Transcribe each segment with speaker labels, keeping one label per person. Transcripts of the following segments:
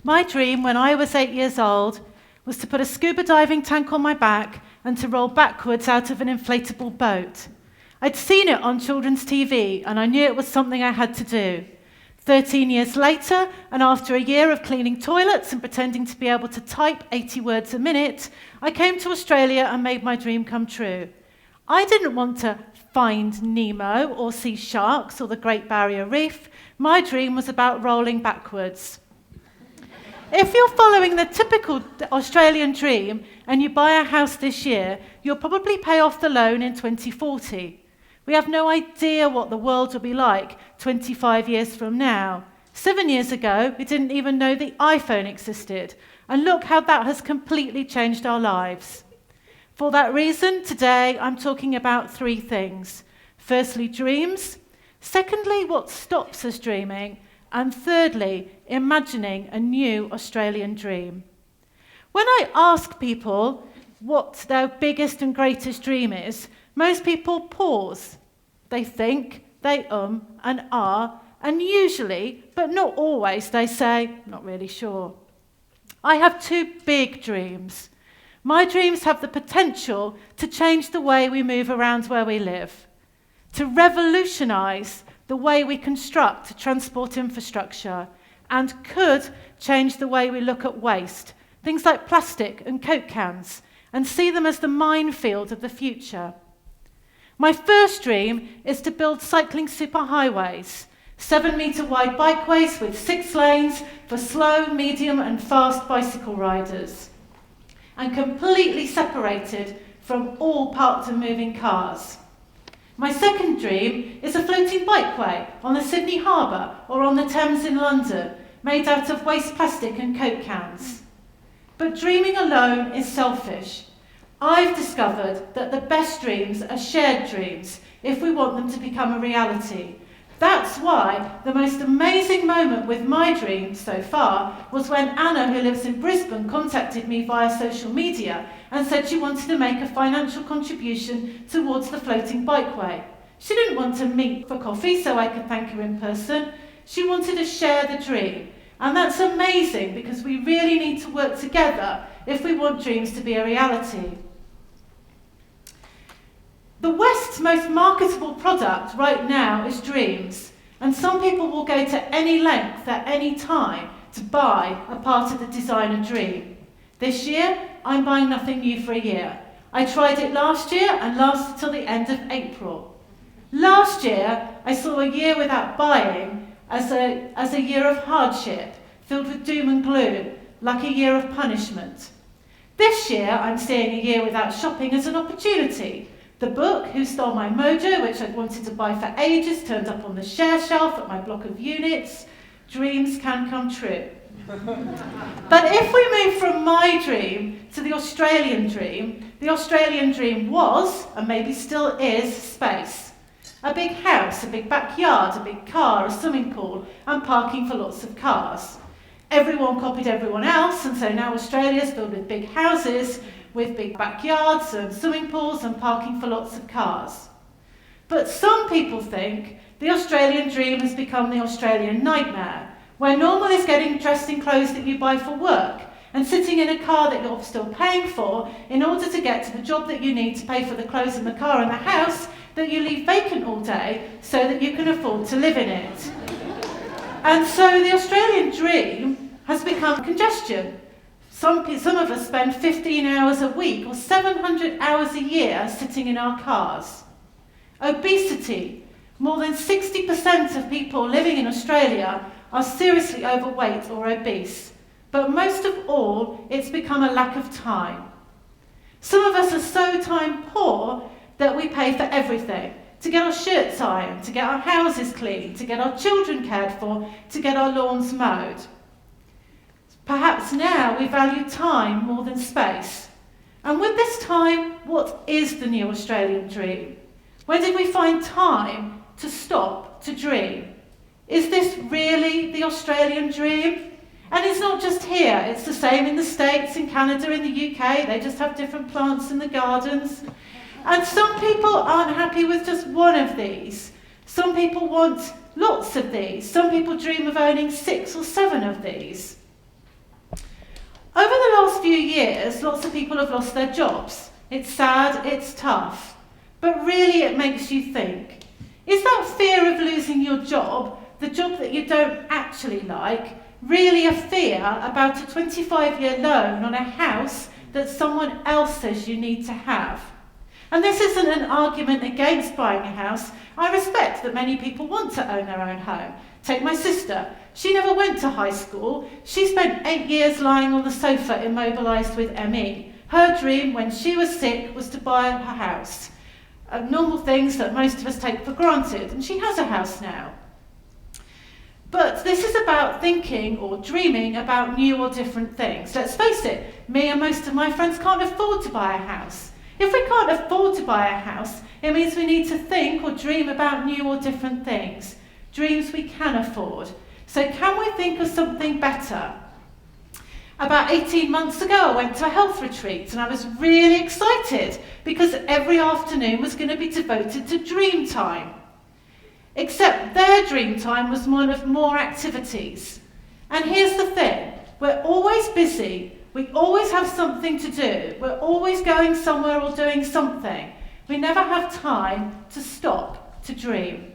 Speaker 1: My dream when I was 8 years old was to put a scuba diving tank on my back and to roll backwards out of an inflatable boat. I'd seen it on children's TV and I knew it was something I had to do. 13 years later, and after a year of cleaning toilets and pretending to be able to type 80 words a minute, I came to Australia and made my dream come true. I didn't want to find Nemo or see sharks or the Great Barrier Reef. My dream was about rolling backwards. If you're following the typical Australian dream and you buy a house this year, you'll probably pay off the loan in 2040. We have no idea what the world will be like 25 years from now. 7 years ago, we didn't even know the iPhone existed. And look how that has completely changed our lives. For that reason, today I'm talking about 3 things. Firstly, dreams. Secondly, what stops us dreaming. And thirdly, imagining a new Australian dream. When I ask people what their biggest and greatest dream is, most people pause. They think, they and ah, and usually, but not always, they say, not really sure. I have 2 big dreams. My dreams have the potential to change the way we move around where we live, to revolutionise the way we construct transport infrastructure, and could change the way we look at waste, things like plastic and Coke cans, and see them as the minefield of the future. My first dream is to build cycling superhighways, 7-metre wide bikeways with 6 lanes for slow, medium and fast bicycle riders, and completely separated from all parked and moving cars. My second dream is a floating bikeway on the Sydney Harbour or on the Thames in London, made out of waste plastic and Coke cans. But dreaming alone is selfish. I've discovered that the best dreams are shared dreams if we want them to become a reality. That's why the most amazing moment with my dream so far was when Anna, who lives in Brisbane, contacted me via social media and said she wanted to make a financial contribution towards the floating bikeway. She didn't want to meet for coffee so I could thank her in person. She wanted to share the dream. And that's amazing because we really need to work together if we want dreams to be a reality. The West's most marketable product right now is dreams, and some people will go to any length at any time to buy a part of the designer dream. This year, I'm buying nothing new for a year. I tried it last year and lasted till the end of April. Last year, I saw a year without buying as a year of hardship, filled with doom and gloom, like a year of punishment. This year, I'm seeing a year without shopping as an opportunity. The book, Who Stole My Mojo, which I'd wanted to buy for ages, turned up on the share shelf at my block of units. Dreams can come true. But if we move from my dream to the Australian dream was, and maybe still is, space. A big house, a big backyard, a big car, a swimming pool, and parking for lots of cars. Everyone copied everyone else, and so now Australia's filled with big houses, with big backyards and swimming pools and parking for lots of cars. But some people think the Australian dream has become the Australian nightmare, where normal is getting dressed in clothes that you buy for work and sitting in a car that you're still paying for in order to get to the job that you need to pay for the clothes in the car and the house that you leave vacant all day so that you can afford to live in it. And so the Australian dream has become congestion. Some of us spend 15 hours a week or 700 hours a year sitting in our cars. Obesity. More than 60% of people living in Australia are seriously overweight or obese. But most of all, it's become a lack of time. Some of us are so time poor that we pay for everything. To get our shirts ironed, to get our houses cleaned, to get our children cared for, to get our lawns mowed. Perhaps now we value time more than space. And with this time, what is the new Australian dream? When did we find time to stop to dream? Is this really the Australian dream? And it's not just here, it's the same in the States, in Canada, in the UK, they just have different plants in the gardens. And some people aren't happy with just one of these. Some people want lots of these. Some people dream of owning 6 or 7 of these. Over the last few years, lots of people have lost their jobs. It's sad, it's tough, but really it makes you think. Is that fear of losing your job, the job that you don't actually like, really a fear about a 25-year loan on a house that someone else says you need to have? And this isn't an argument against buying a house. I respect that many people want to own their own home. Take my sister. She never went to high school. She spent 8 years lying on the sofa immobilised with ME. Her dream when she was sick was to buy her house. Normal things that most of us take for granted, and she has a house now. But this is about thinking or dreaming about new or different things. Let's face it, me and most of my friends can't afford to buy a house. If we can't afford to buy a house, it means we need to think or dream about new or different things, dreams we can afford. So can we think of something better? About 18 months ago, I went to a health retreat and I was really excited because every afternoon was going to be devoted to dream time. Except their dream time was one of more activities. And here's the thing, we're always busy, we always have something to do, we're always going somewhere or doing something. We never have time to stop to dream.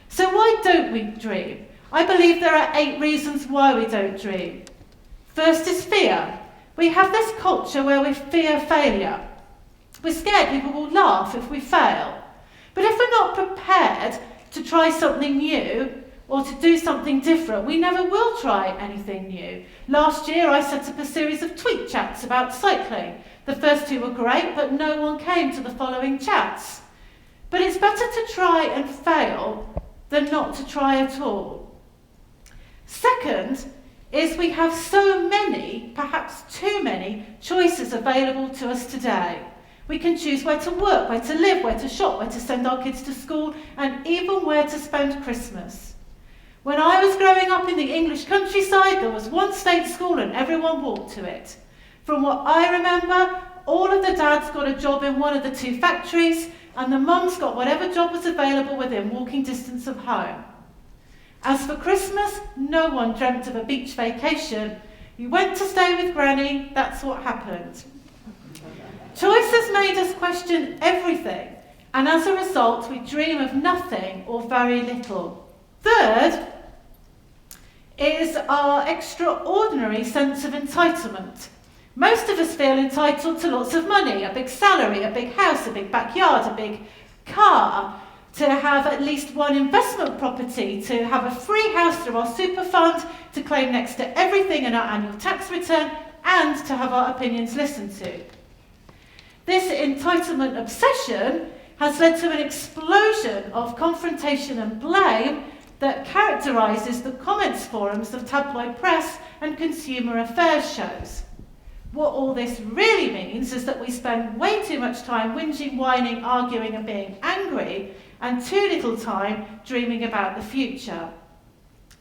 Speaker 1: So why don't we dream? I believe there are 8 reasons why we don't dream. First is fear. We have this culture where we fear failure. We're scared people will laugh if we fail. But if we're not prepared to try something new or to do something different, we never will try anything new. Last year I set up a series of tweet chats about cycling. The first 2 were great, but no one came to the following chats. But it's better to try and fail than not to try at all. Second is we have so many, perhaps too many, choices available to us today. We can choose where to work, where to live, where to shop, where to send our kids to school, and even where to spend Christmas. When I was growing up in the English countryside, there was one state school and everyone walked to it. From what I remember, all of the dads got a job in one of the 2 factories, and the mums got whatever job was available within walking distance of home. As for Christmas, no one dreamt of a beach vacation. You went to stay with Granny, that's what happened. Choices made us question everything, and as a result, we dream of nothing or very little. Third is our extraordinary sense of entitlement. Most of us feel entitled to lots of money, a big salary, a big house, a big backyard, a big car, to have at least one investment property, to have a free house through our super fund, to claim next to everything in our annual tax return, and to have our opinions listened to. This entitlement obsession has led to an explosion of confrontation and blame that characterises the comments forums of tabloid press and consumer affairs shows. What all this really means is that we spend way too much time whinging, whining, arguing and being angry, and too little time dreaming about the future.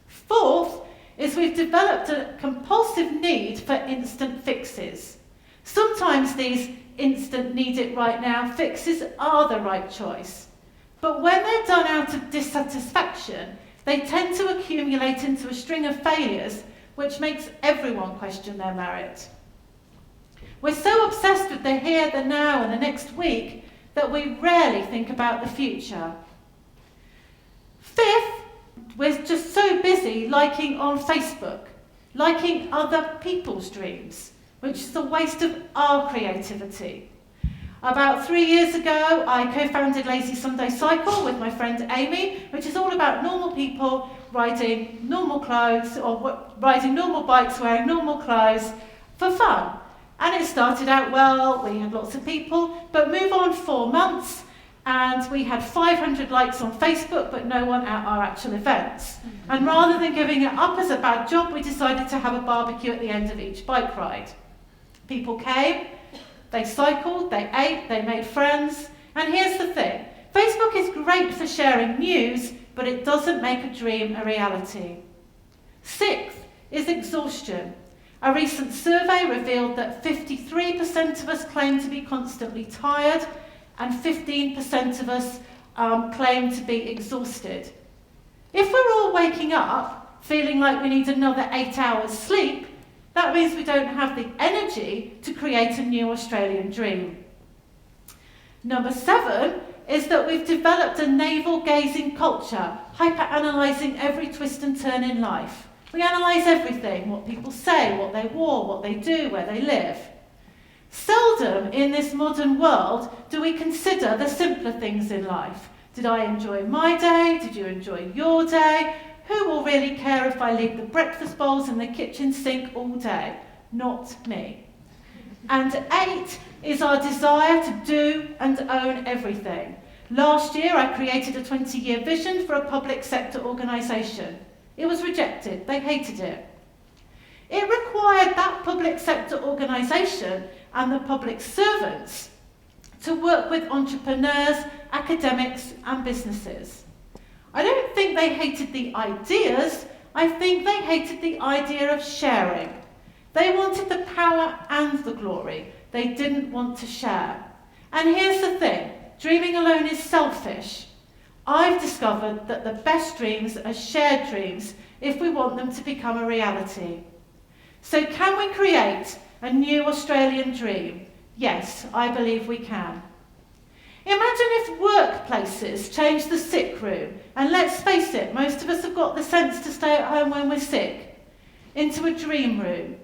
Speaker 1: Fourth is we've developed a compulsive need for instant fixes. Sometimes these instant need it right now fixes are the right choice. But when they're done out of dissatisfaction, they tend to accumulate into a string of failures which makes everyone question their merit. We're so obsessed with the here, the now and the next week that we rarely think about the future. Fifth, we're just so busy liking on Facebook, liking other people's dreams, which is a waste of our creativity. About 3 years ago, I co-founded Lazy Sunday Cycle with my friend Amy, which is all about normal people riding normal clothes or riding normal bikes, wearing normal clothes for fun. And it started out well, we had lots of people, but move on 4 months, and we had 500 likes on Facebook, but no one at our actual events. And rather than giving it up as a bad job, we decided to have a barbecue at the end of each bike ride. People came, they cycled, they ate, they made friends. And here's the thing, Facebook is great for sharing news, but it doesn't make a dream a reality. Sixth is exhaustion. A recent survey revealed that 53% of us claim to be constantly tired, and 15% of us claim to be exhausted. If we're all waking up feeling like we need another 8 hours sleep, That means we don't have the energy to create a new Australian dream. Number 7 is that we've developed a navel-gazing culture, hyper-analysing every twist and turn in life. We analyse everything, what people say, what they wore, what they do, where they live. Seldom in this modern world do we consider the simpler things in life. Did I enjoy my day? Did you enjoy your day? Who will really care if I leave the breakfast bowls in the kitchen sink all day? Not me. And 8 is our desire to do and own everything. Last year I created a 20-year vision for a public sector organisation. It was rejected. They hated it. It required that public sector organisation and the public servants to work with entrepreneurs, academics and businesses. I don't think they hated the ideas, I think they hated the idea of sharing. They wanted the power and the glory. They didn't want to share. And here's the thing, dreaming alone is selfish. I've discovered that the best dreams are shared dreams if we want them to become a reality. So can we create a new Australian dream? Yes, I believe we can. Imagine if workplaces changed the sick room, and let's face it, most of us have got the sense to stay at home when we're sick, into a dream room.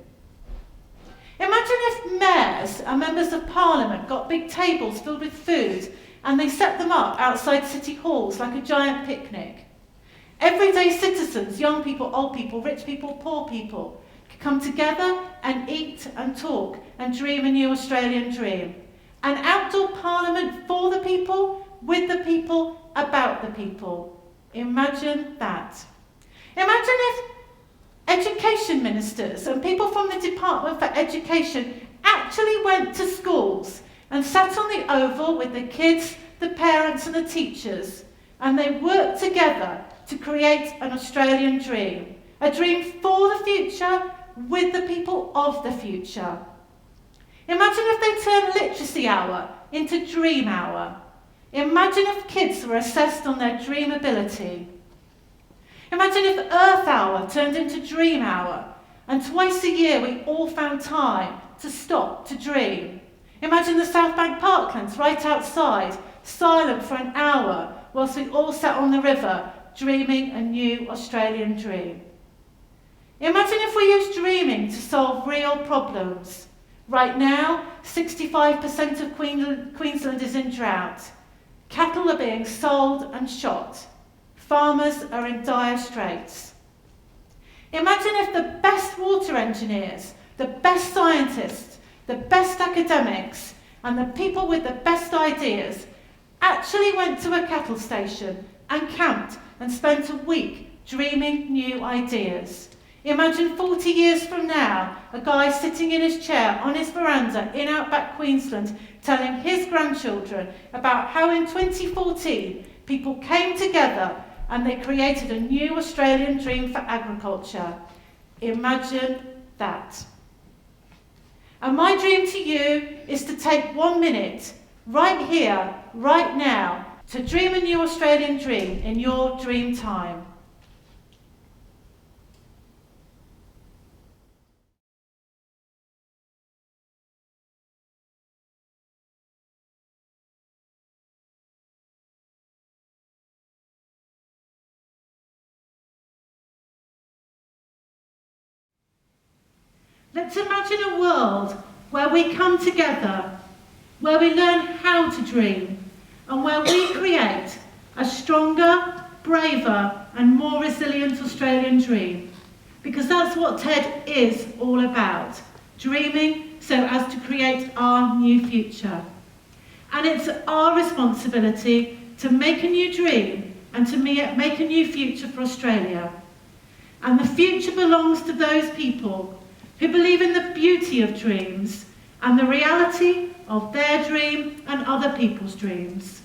Speaker 1: Imagine if mayors and members of parliament got big tables filled with food and they set them up outside city halls like a giant picnic. Everyday citizens, young people, old people, rich people, poor people, could come together and eat and talk and dream a new Australian dream. An outdoor parliament for the people, with the people, about the people. Imagine that. Imagine if education ministers and people from the Department for Education actually went to schools and sat on the oval with the kids, the parents and the teachers, and they worked together to create an Australian dream. A dream for the future, with the people of the future. Imagine if they turned literacy hour into dream hour. Imagine if kids were assessed on their dream ability. Imagine if Earth Hour turned into Dream Hour, and twice a year we all found time to stop to dream. Imagine the South Bank parklands right outside, silent for an hour, whilst we all sat on the river, dreaming a new Australian dream. Imagine if we used dreaming to solve real problems. Right now, 65% of Queensland is in drought. Cattle are being sold and shot. Farmers are in dire straits. Imagine if the best water engineers, the best scientists, the best academics, and the people with the best ideas actually went to a cattle station and camped and spent a week dreaming new ideas. Imagine 40 years from now, a guy sitting in his chair on his veranda in outback Queensland telling his grandchildren about how in 2014 people came together and they created a new Australian dream for agriculture. Imagine that. And my dream to you is to take 1 minute, right here, right now, to dream a new Australian dream in your dream time. Let's imagine a world where we come together, where we learn how to dream, and where we create a stronger, braver, and more resilient Australian dream. Because that's what TED is all about, dreaming so as to create our new future. And it's our responsibility to make a new dream and to make a new future for Australia. And the future belongs to those people who believe in the beauty of dreams and the reality of their dream and other people's dreams.